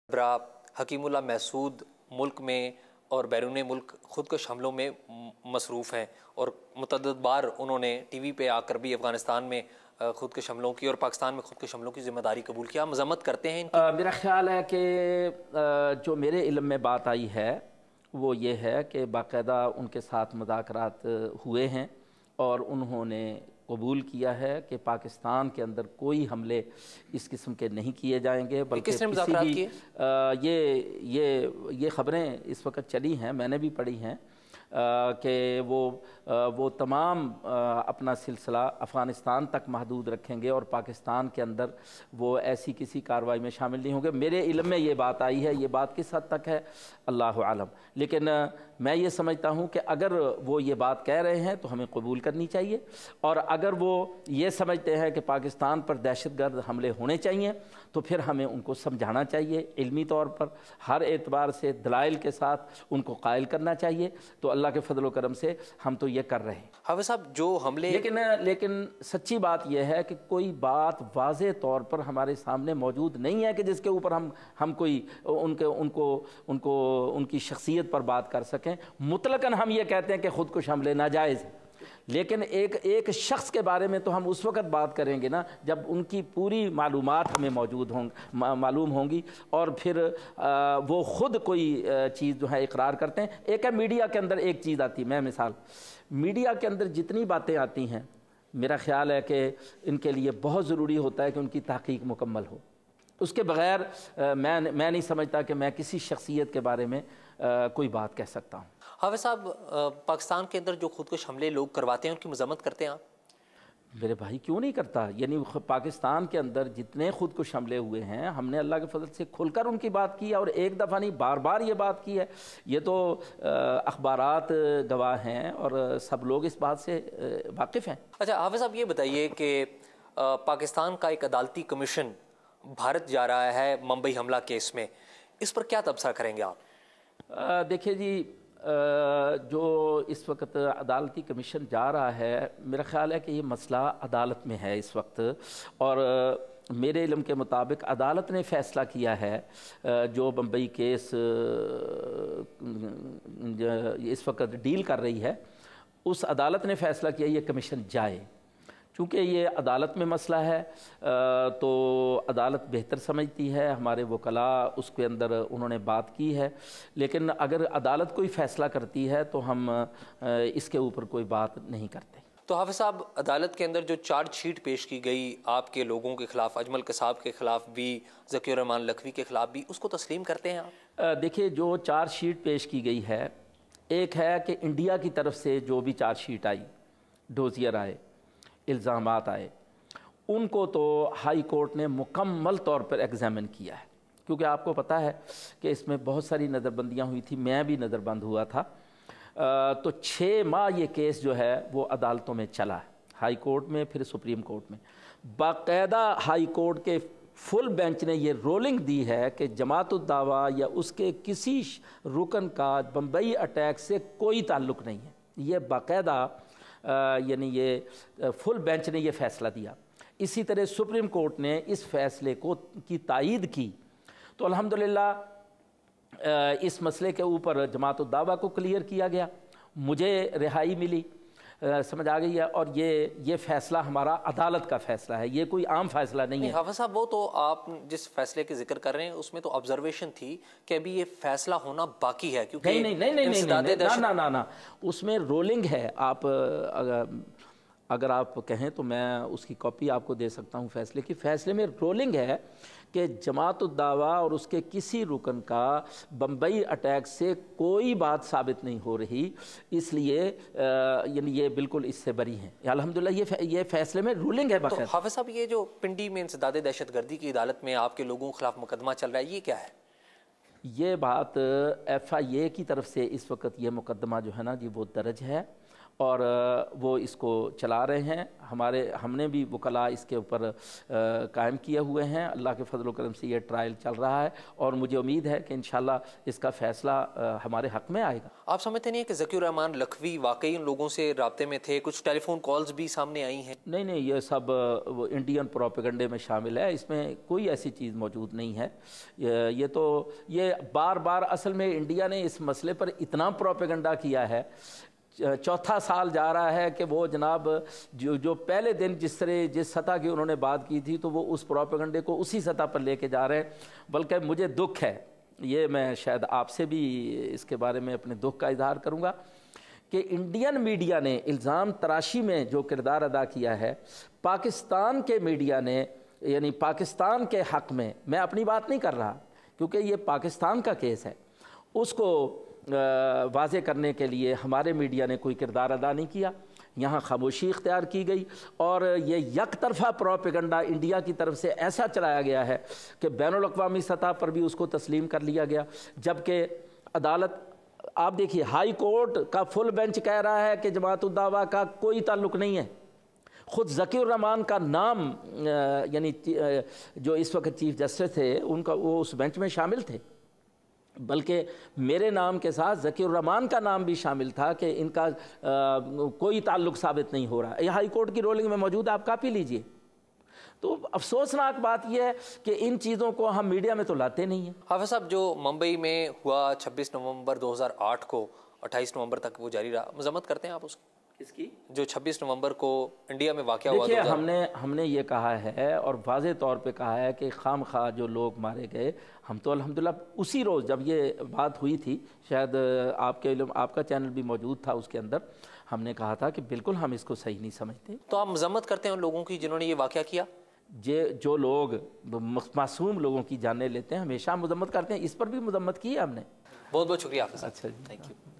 برا حکیم اللہ محسود ملک میں اور بیرون ملک خودکش حملوں میں مصروف ہیں اور متعدد بار انہوں نے ٹی وی پہ آ کر بھی افغانستان میں خودکش حملوں کی اور پاکستان میں خودکش حملوں کی ذمہ داری قبول کیا. مذمت کرتے ہیں ان کی؟ میرا خیال ہے کہ جو میرے علم میں بات آئی ہے وہ یہ ہے کہ باقاعدہ ان کے ساتھ مذاکرات ہوئے ہیں اور انہوں نے قبول کیا ہے کہ پاکستان کے اندر کوئی حملے اس قسم کے نہیں کیے جائیں گے، بلکہ کس نے مذاکرات کیے؟ یہ خبریں اس وقت چلی ہیں، میں نے بھی پڑھی ہیں کہ وہ تمام اپنا سلسلہ افغانستان تک محدود رکھیں گے اور پاکستان کے اندر وہ ایسی کسی کارروائی میں شامل نہیں ہوں گے. میرے علم میں یہ بات آئی ہے، یہ بات کس حد تک ہے اللہ عالم، لیکن میں یہ سمجھتا ہوں کہ اگر وہ یہ بات کہہ رہے ہیں تو ہمیں قبول کرنی چاہیے، اور اگر وہ یہ سمجھتے ہیں کہ پاکستان پر دہشت گرد حملے ہونے چاہیے تو پھر ہمیں ان کو سمجھانا چاہیے، علمی طور پر ہر اعتبار سے دلائل کے ساتھ ان کو قائل کرنا چاہیے. تو اللہ کے فضل و کرم سے ہم تو یہ کر رہے ہیں. حافظ صاحب جو حملے لیکن سچی بات یہ ہے کہ کوئی بات واضح طور پر ہمارے سامنے موجود نہیں ہے کہ جس کے اوپر ہم کوئی ان کی شخصیت پر بات کر سکیں. مطلقاً ہم یہ کہتے ہیں کہ خودکش حملے ناجائز ہیں، لیکن ایک شخص کے بارے میں تو ہم اس وقت بات کریں گے نا جب ان کی پوری معلومات ہمیں معلوم ہوں گی اور پھر وہ خود کوئی چیز جو ہے اقرار کرتے ہیں. ایک ہے میڈیا کے اندر ایک چیز آتی ہے، میں مثال میڈیا کے اندر جتنی باتیں آتی ہیں میرا خیال ہے کہ ان کے لیے بہت ضروری ہوتا ہے کہ ان کی تحقیق مکمل ہو. اس کے بغیر میں نہیں سمجھتا کہ میں کسی شخصیت کے بارے میں کوئی بات کہہ سکتا ہوں. حافظ صاحب پاکستان کے اندر جو خودکش حملے لوگ کرواتے ہیں ان کی مذمت کرتے ہیں آپ؟ میرے بھائی کیوں نہیں کرتا، یعنی پاکستان کے اندر جتنے خودکش حملے ہوئے ہیں ہم نے اللہ کے فضل سے کھل کر ان کی بات کی ہے، اور ایک دفعہ نہیں بار بار یہ بات کی ہے. یہ تو اخبارات گواہ ہیں اور سب لوگ اس بات سے واقف ہیں. اچھا حافظ صاحب یہ بتائیے کہ پاکستان کا ایک عدالتی کمیشن بھارت جا رہا ہے ممبئی حملہ کیس میں، اس پر کیا تبصرہ کریں گے آپ؟ دیکھیے جی، جو اس وقت عدالتی کمیشن جا رہا ہے میرا خیال ہے کہ یہ مسئلہ عدالت میں ہے اس وقت، اور میرے علم کے مطابق عدالت نے فیصلہ کیا ہے جو بمبئی کیس اس وقت ڈیل کر رہی ہے، اس عدالت نے فیصلہ کیا یہ کمیشن جائے. چونکہ یہ عدالت میں مسئلہ ہے تو عدالت بہتر سمجھتی ہے، ہمارے وکلاء اس کے اندر انہوں نے بات کی ہے، لیکن اگر عدالت کوئی فیصلہ کرتی ہے تو ہم اس کے اوپر کوئی بات نہیں کرتے. تو حافظ صاحب عدالت کے اندر جو چارج شیٹ پیش کی گئی آپ کے لوگوں کے خلاف، اجمل قصاب کے خلاف بھی، ذکی الرحمان لکھوی کے خلاف بھی، اس کو تسلیم کرتے ہیں آپ؟ دیکھیے جو چارج شیٹ پیش کی گئی ہے، ایک ہے کہ انڈیا کی طرف سے جو بھی چارج شیٹ آئی، ڈوزیر آئے، الزامات آئے، ان کو تو ہائی کورٹ نے مکمل طور پر ایگزامن کیا ہے، کیونکہ آپ کو پتہ ہے کہ اس میں بہت ساری نظر بندیاں ہوئی تھی، میں بھی نظر بند ہوا تھا. تو 6 ماہ یہ کیس جو ہے وہ عدالتوں میں چلا ہے، ہائی کورٹ میں پھر سپریم کورٹ میں. باقاعدہ ہائی کورٹ کے فل بینچ نے یہ رولنگ دی ہے کہ جماعت الدعویٰ یا اس کے کسی رکن کا بمبئی اٹیک سے کوئی تعلق نہیں ہے. یہ باقاعدہ یعنی یہ فل بینچ نے یہ فیصلہ دیا. اسی طرح سپریم کورٹ نے اس فیصلے کی تائید کی. تو الحمدللہ اس مسئلے کے اوپر جماعت الدعویٰ کو کلیئر کیا گیا، مجھے رہائی ملی، سمجھ آ گئی ہے، اور یہ فیصلہ ہمارا عدالت کا فیصلہ ہے، یہ کوئی عام فیصلہ نہیں ہے. حافظ صاحب وہ تو آپ جس فیصلے کے ذکر کر رہے ہیں اس میں تو آبزرویشن تھی کہ ابھی یہ فیصلہ ہونا باقی ہے، کیونکہ نہیں، اس میں رولنگ ہے. آپ اگر آپ کہیں تو میں اس کی کاپی آپ کو دے سکتا ہوں فیصلے کی. فیصلے میں رولنگ ہے کہ جماعت الدعویٰ اور اس کے کسی رکن کا بمبئی اٹیک سے کوئی بات ثابت نہیں ہو رہی، اس لیے یعنی یہ بالکل اس سے بری ہیں. الحمدللہ یہ فیصلے میں رولنگ ہے. تو حافظ صاحب یہ جو پنڈی میں انسداد دہشت گردی کی عدالت میں آپ کے لوگوں کے خلاف مقدمہ چل رہا ہے، یہ کیا ہے؟ یہ بات ایف آئی اے کی طرف سے اس وقت یہ مقدمہ جو ہے نا جی وہ درج ہے، اور وہ اس کو چلا رہے ہیں. ہم نے بھی وکلاء اس کے اوپر قائم کیے ہوئے ہیں. اللہ کے فضل و کرم سے یہ ٹرائل چل رہا ہے اور مجھے امید ہے کہ انشاءاللہ اس کا فیصلہ ہمارے حق میں آئے گا. آپ سمجھتے نہیں ہیں کہ ذکی الرحمان لکھوی واقعی ان لوگوں سے رابطے میں تھے؟ کچھ ٹیلی فون کالز بھی سامنے آئی ہیں. نہیں, یہ سب انڈین پروپیگنڈے میں شامل ہے. اس میں کوئی ایسی چیز موجود نہیں ہے. یہ بار بار اصل میں انڈیا نے اس مسئلے پر اتنا پروپیگنڈا کیا ہے. چوتھا سال جا رہا ہے کہ وہ جناب جو پہلے دن جس سطح کی انہوں نے بات کی تھی تو وہ اس پروپیگنڈے کو اسی سطح پر لے کے جا رہے ہیں. بلکہ مجھے دکھ ہے, یہ میں شاید آپ سے بھی اس کے بارے میں اپنے دکھ کا اظہار کروں گا کہ انڈین میڈیا نے الزام تراشی میں جو کردار ادا کیا ہے, پاکستان کے میڈیا نے یعنی پاکستان کے حق میں, میں اپنی بات نہیں کر رہا کیونکہ یہ پاکستان کا کیس ہے, اس کو واضح کرنے کے لیے ہمارے میڈیا نے کوئی کردار ادا نہیں کیا. یہاں خاموشی اختیار کی گئی اور یہ یک طرفہ پروپیگنڈا انڈیا کی طرف سے ایسا چلایا گیا ہے کہ بین الاقوامی سطح پر بھی اس کو تسلیم کر لیا گیا. جبکہ عدالت, آپ دیکھیے, ہائی کورٹ کا فل بینچ کہہ رہا ہے کہ جماعت الدعوہ کا کوئی تعلق نہیں ہے. خود ذکی الرحمان کا نام یعنی جو اس وقت چیف جسٹس تھے ان کا, وہ اس بینچ میں شامل تھے. بلکہ میرے نام کے ساتھ ذکی الرحمان کا نام بھی شامل تھا کہ ان کا کوئی تعلق ثابت نہیں ہو رہا. یہ ہائی کورٹ کی رولنگ میں موجود ہے, آپ کاپی لیجئے. تو افسوسناک بات یہ ہے کہ ان چیزوں کو ہم میڈیا میں تو لاتے نہیں ہیں. حافظ صاحب, جو ممبئی میں ہوا 26 نومبر 2008 کو 28 نومبر تک وہ جاری رہا, مذمت کرتے ہیں آپ اس کی؟ اس کی جو 26 نومبر کو انڈیا میں واقعہ ہوا. دیکھیے, ہم نے یہ کہا ہے اور واضح طور پہ کہا ہے کہ خام خواہ جو لوگ مارے گئے, ہم تو الحمدللہ اسی روز جب یہ بات ہوئی تھی, شاید آپ کا چینل بھی موجود تھا اس کے اندر, ہم نے کہا تھا کہ بالکل ہم اس کو صحیح نہیں سمجھتے. تو آپ مذمت کرتے ہیں ان لوگوں کی جنہوں نے یہ واقعہ کیا؟ جو لوگ معصوم لوگوں کی جانیں لیتے ہیں ہمیشہ مذمت کرتے ہیں. اس پر بھی مذمت کی ہے ہم نے. بہت بہت شکریہ حافظ. اچھا جی, تھینک یو.